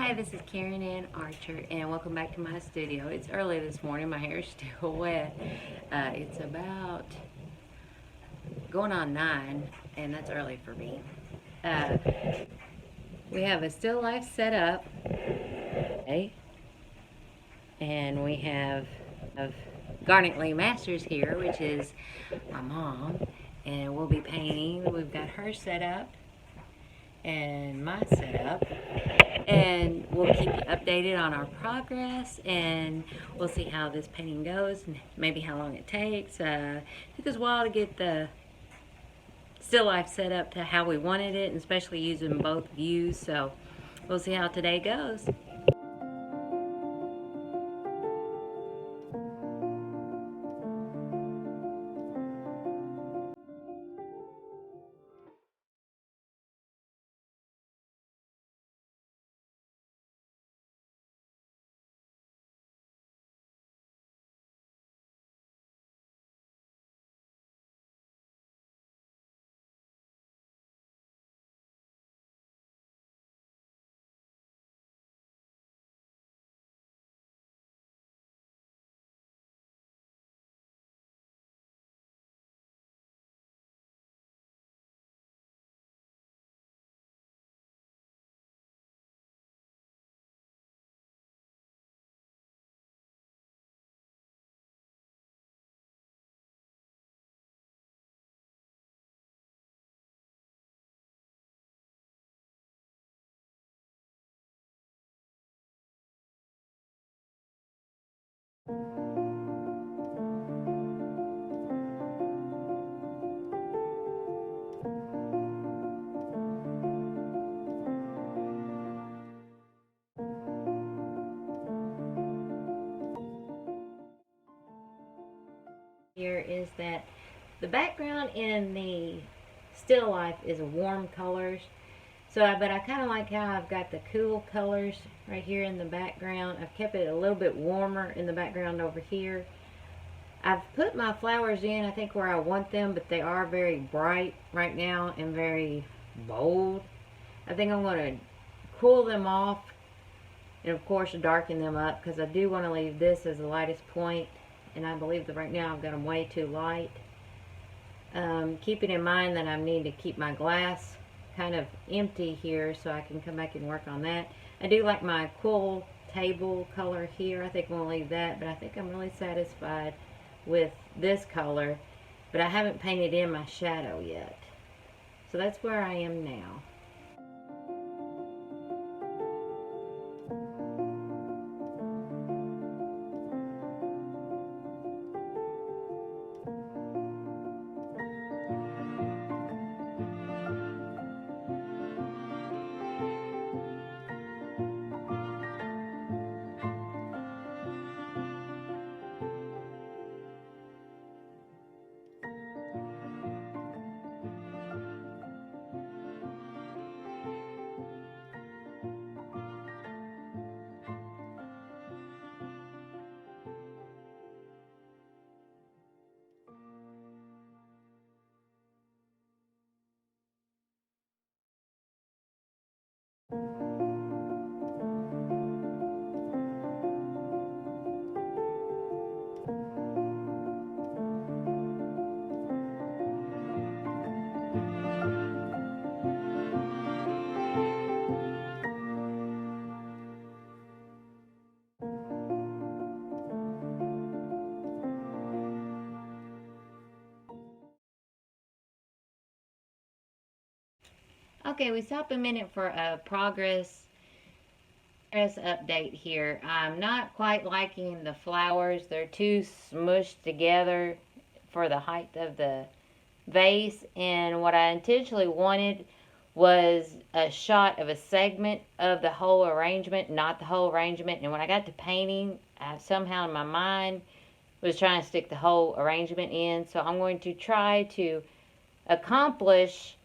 Hi, this is Karen Ann Archer, and welcome back to my studio. It's early this morning. My hair is still wet. It's about going on 9, and that's early for me. We have a still life set up, okay? And we have Garnet Lemasters here, which is my mom, and we'll be painting. We've got her set up and my setup, and we'll keep you updated on our progress, and we'll see how this painting goes and maybe how long it takes. It took us a while to get the still life set up to how we wanted it, and especially using both views, so we'll see how today goes. Here is that the background in the still life is warm colors, but I kind of like how I've got the cool colors right here in the background. I've kept it a little bit warmer in the background over here. I've put my flowers in, I think, where I want them, but they are very bright right now and very bold. I think I'm going to cool them off and, of course, darken them up, because I do want to leave this as the lightest point, and I believe that right now I've got them way too light. Keeping in mind that I need to keep my glass kind of empty here so I can come back and work on that. I do like my cool table color here. I think I'm going to leave that, but I think I'm really satisfied with this color, but I haven't painted in my shadow yet. So that's where I am now. Okay, we stop a minute for a progress update here. I'm not quite liking the flowers. They're too smushed together for the height of the vase, and what I intentionally wanted was a shot of a segment of the whole arrangement, not the whole arrangement. And when I got to painting, I somehow in my mind was trying to stick the whole arrangement in. So I'm going to try to accomplish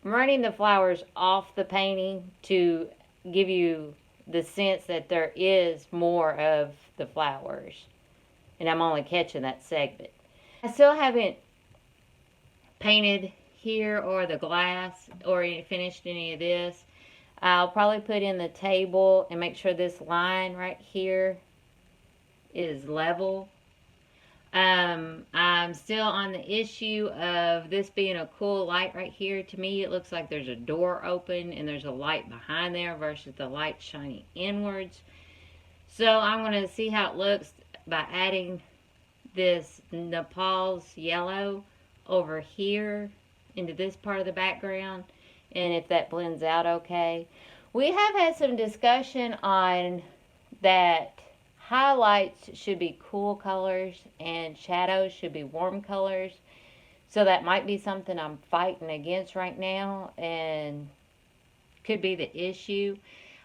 running the flowers off the painting to give you the sense that there is more of the flowers, and I'm only catching that segment. I still haven't painted here or the glass or finished any of this. I'll probably put in the table and make sure this line right here is level. I'm still on the issue of this being a cool light right here. To me, it looks like there's a door open and there's a light behind there versus the light shining inwards. So I'm going to see how it looks by adding this Nepal's yellow over here into this part of the background, and if that blends out okay. We have had some discussion on that highlights should be cool colors and shadows should be warm colors. So that might be something I'm fighting against right now and could be the issue.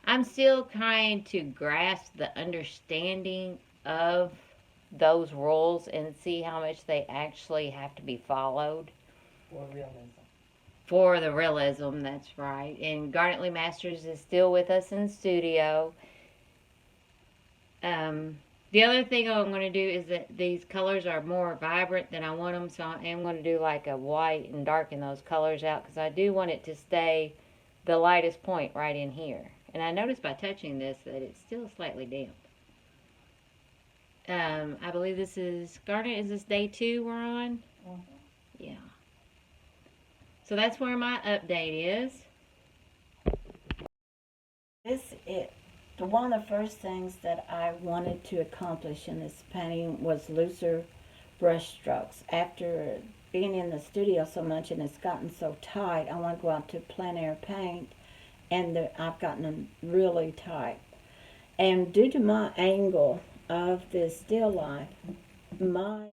I'm still trying to grasp the understanding of those rules and see how much they actually have to be followed. For realism. For the realism, that's right. And Garnet Lemasters is still with us in studio. The other thing I'm going to do is that these colors are more vibrant than I want them, so I am going to do like a white and darken those colors out because I do want it to stay the lightest point right in here. And I noticed by touching this that it's still slightly damp. I believe this is, Garnet, is this day 2 we're on? Mm-hmm. Yeah. So that's where my update is. One of the first things that I wanted to accomplish in this painting was looser brush strokes. After being in the studio so much and it's gotten so tight, I want to go out to plein air paint, and I've gotten them really tight. And due to my angle of this still life, my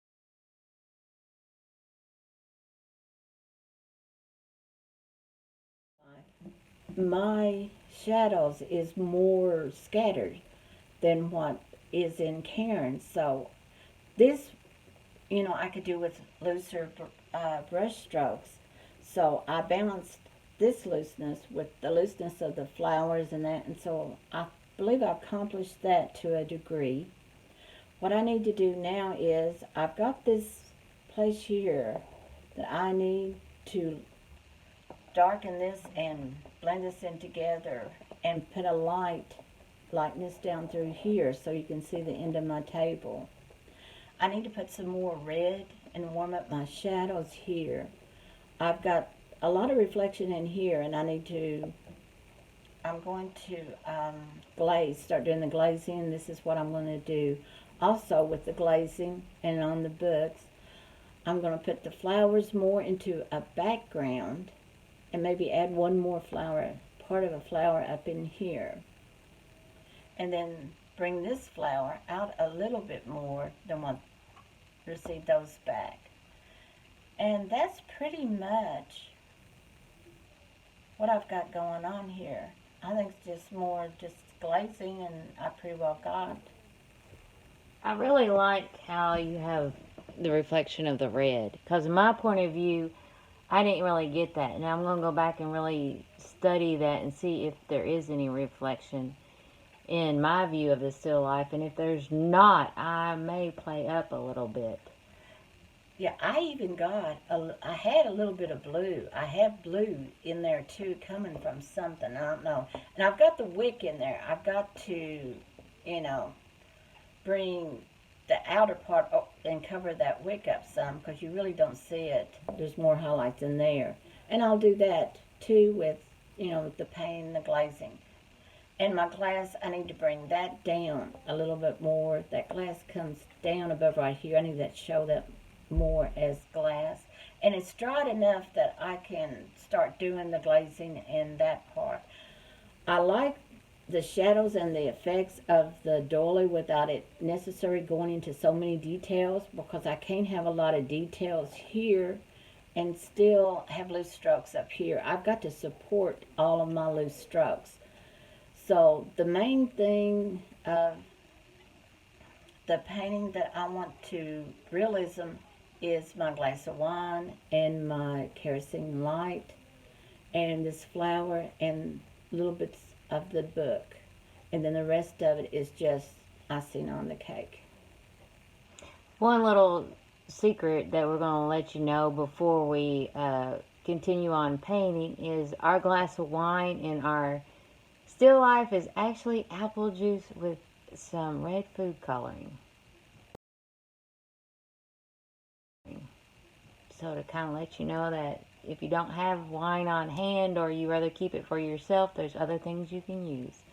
shadows is more scattered than what is in Karen's. So this, I could do with looser brush strokes. So I balanced this looseness with the looseness of the flowers and that, and so I believe I accomplished that to a degree. What I need to do now is I've got this place here that I need to darken this and blend this in together and put a lightness down through here so you can see the end of my table. I need to put some more red and warm up my shadows here. I've got a lot of reflection in here, and I'm going to start doing the glazing. This is what I'm going to do. Also with the glazing and on the books, I'm going to put the flowers more into a background and maybe add one more flower, part of a flower up in here. And then bring this flower out a little bit more than what, receive those back. And that's pretty much what I've got going on here. I think it's just more just glazing, and I pretty well got. I really like how you have the reflection of the red, because in my point of view, I didn't really get that. Now I'm going to go back and really study that and see if there is any reflection in my view of the still life, and if there's not, I may play up a little bit. Yeah, I even got, I had a little bit of blue. I have blue in there too, coming from something, I don't know. And I've got the wick in there. I've got to, bring the outer part up and cover that wick up some, because you really don't see it. There's more highlights in there. And I'll do that too with, the paint and the glazing. And my glass, I need to bring that down a little bit more. That glass comes down above right here. I need that show that more as glass, and it's dried enough that I can start doing the glazing in that part. I like the shadows and the effects of the doily without it necessarily going into so many details, because I can't have a lot of details here and still have loose strokes up here. I've got to support all of my loose strokes. So the main thing of the painting that I want to realism is my glass of wine and my kerosene light and this flower and little bits of the book, and then the rest of it is just icing on the cake. One little secret that we're going to let you know before we continue on painting is our glass of wine and our Still life is actually apple juice with some red food coloring. So to kind of let you know that if you don't have wine on hand or you rather keep it for yourself, there's other things you can use.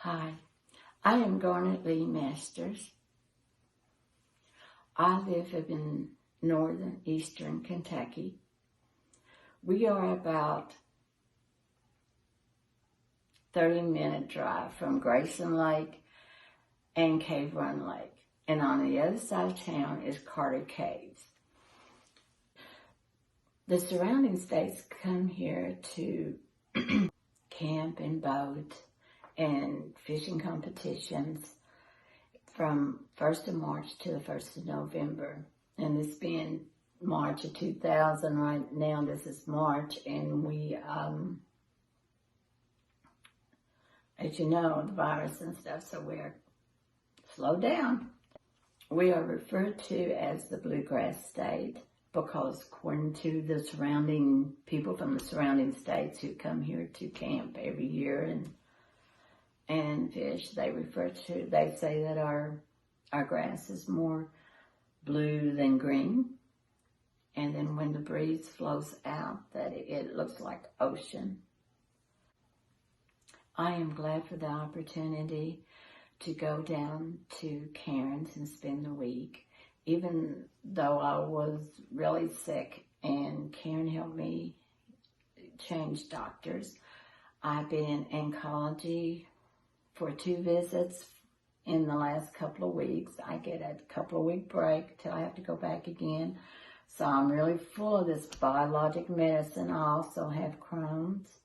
Hi, I am Garnet Lemasters. I live in northern eastern Kentucky. We are about 30-minute drive from Grayson Lake and Cave Run Lake. And on the other side of town is Carter Caves. The surrounding states come here to camp and boat and fishing competitions from 1st of March to the 1st of November. And this being March of 2000, right now this is March, and we, as you know, the virus and stuff, so we're slowed down. We are referred to as the Bluegrass State because according to the surrounding people from the surrounding states who come here to camp every year and fish, they say that our grass is more blue than green. And then when the breeze flows out, that it looks like ocean. I am glad for the opportunity to go down to Karen's and spend the week, even though I was really sick and Karen helped me change doctors. I've been in oncology for 2 visits in the last couple of weeks. I get a couple of week break till I have to go back again. So I'm really full of this biologic medicine. I also have Crohn's.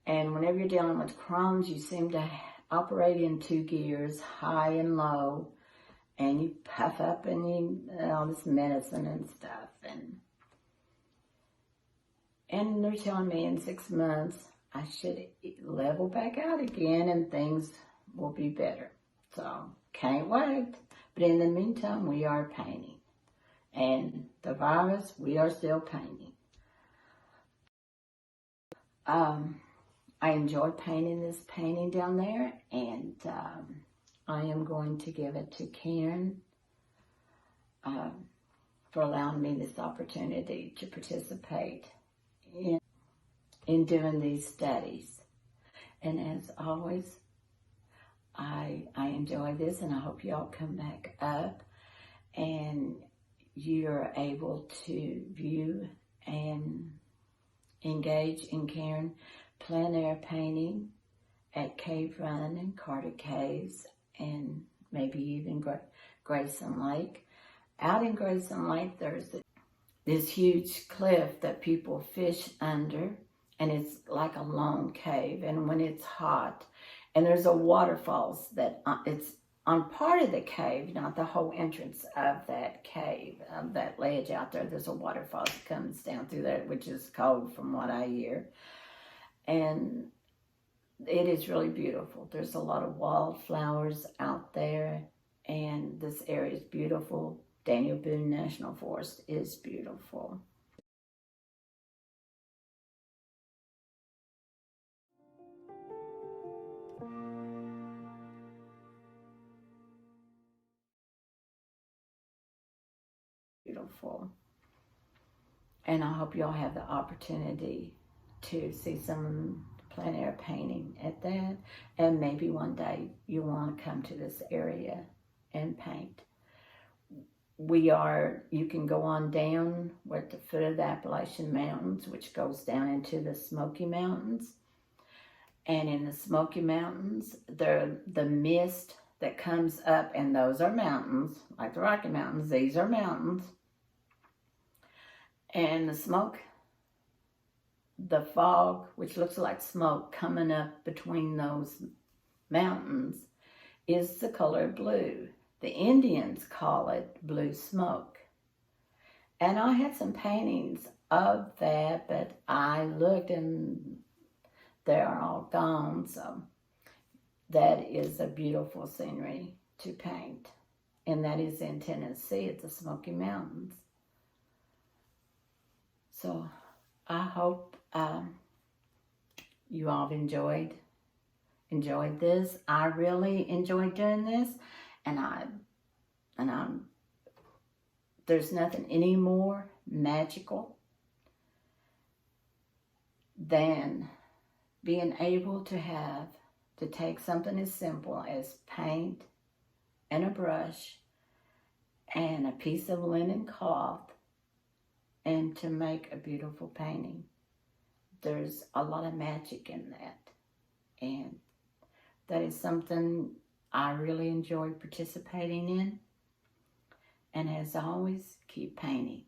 And whenever you're dealing with Crohn's, you seem to operate in 2 gears, high and low. And you puff up and you all this medicine and stuff. And they're telling me in 6 months I should level back out again and things will be better. So can't wait. But in the meantime, we are painting. And the virus, we are still painting. I enjoy painting this painting down there, and I am going to give it to Karen for allowing me this opportunity to participate in doing these studies. And as always, I enjoy this, and I hope y'all come back up and you're able to view and engage in Karen plein air painting at Cave Run and Carter Caves, and maybe even Grayson Lake. Out in Grayson Lake, there's this huge cliff that people fish under, and it's like a long cave. And when it's hot, and there's a waterfalls that it's on part of the cave, not the whole entrance of that cave, that ledge out there. There's a waterfall that comes down through there, which is cold from what I hear. And it is really beautiful. There's a lot of wildflowers out there, and this area is beautiful. Daniel Boone National Forest is beautiful. Beautiful. And I hope y'all have the opportunity to see some plein air painting at that, and maybe one day you want to come to this area and paint. You can go on down at the foot of the Appalachian Mountains, which goes down into the Smoky Mountains. And in the Smoky Mountains, the mist that comes up, and those are mountains, like the Rocky Mountains, these are mountains. And the smoke, the fog, which looks like smoke coming up between those mountains, is the color blue. The Indians call it blue smoke. And I had some paintings of that, but I looked and they're all gone. So that is a beautiful scenery to paint. And that is in Tennessee at the Smoky Mountains. So I hope you all enjoyed this. I really enjoyed doing this, and there's nothing any more magical than being able to have to take something as simple as paint and a brush and a piece of linen cloth and to make a beautiful painting. There's a lot of magic in that, and that is something I really enjoy participating in. And as always, keep painting.